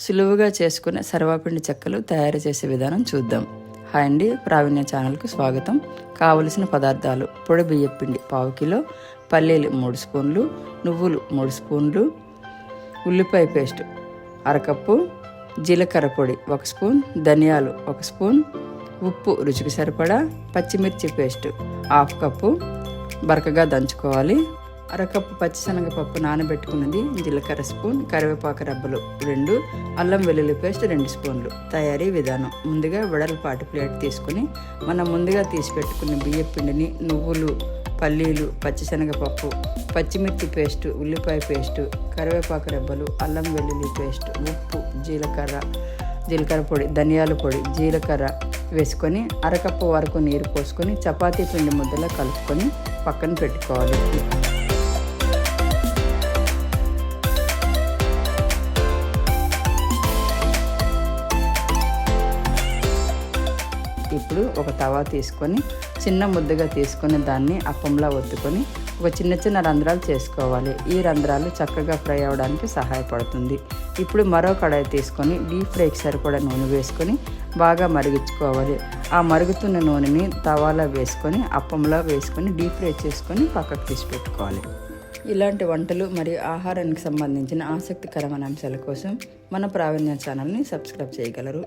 సులువుగా చేసుకునే సర్వపిండి చెక్కలు తయారు చేసే విధానం చూద్దాం. హాయ్ అండి, ప్రావీణ్య ఛానల్కు స్వాగతం. కావలసిన పదార్థాలు: పొడి బియ్యం పిండి 1/2 కిలో, పల్లీలు 3 స్పూన్లు, నువ్వులు 3 స్పూన్లు, ఉల్లిపాయ పేస్ట్ 1/2 కప్పు, జీలకర్ర పొడి 1 స్పూన్, ధనియాలు 1 స్పూన్, ఉప్పు రుచికి సరిపడా, పచ్చిమిర్చి పేస్ట్ 1/2 కప్పు బరకగా దంచుకోవాలి. 1/2 కప్పు పచ్చిశనగపప్పు నానబెట్టుకున్నది, జీలకర్ర స్పూన్, కరివేపాకు రబ్బలు 2, అల్లం వెల్లుల్లి పేస్ట్ 2 స్పూన్లు. తయారీ విధానం: ముందుగా వెడల్పాటి ప్లేట్ తీసుకుని మనం ముందుగా తీసి పెట్టుకున్న బియ్యం పిండిని నువ్వులు, పల్లీలు, పచ్చిశనగపప్పు, పచ్చిమిర్చి పేస్టు, ఉల్లిపాయ పేస్టు, కరివేపాకు రెబ్బలు, అల్లం వెల్లుల్లి పేస్ట్, ఉప్పు, జీలకర్ర పొడి, ధనియాల పొడి, జీలకర్ర వేసుకొని 1/2 కప్పు వరకు నీరు పోసుకొని చపాతీ పిండి ముద్దలా కలుపుకొని పక్కన పెట్టుకోవాలి. ఇప్పుడు ఒక తవా తీసుకొని చిన్న ముద్దగా తీసుకొని దాన్ని అప్పంలా ఒత్తుకొని ఒక చిన్న రంధ్రాలు చేసుకోవాలి. ఈ రంధ్రాలు చక్కగా ఫ్రై అవ్వడానికి సహాయపడుతుంది. ఇప్పుడు మరో కడాయి తీసుకొని డీప్ ఫ్రైకి సరిపడా నూనె వేసుకొని బాగా మరిగించుకోవాలి. ఆ మరుగుతున్న నూనెని తవాలో వేసుకొని అప్పంలో వేసుకొని డీప్ ఫ్రై చేసుకొని పక్కకు తీసి పెట్టుకోవాలి. ఇలాంటి వంటలు మరియు ఆహారానికి సంబంధించిన ఆసక్తికరమైన అంశాల కోసం మన ప్రావీణ్య ఛానల్ని సబ్స్క్రైబ్ చేయగలరు.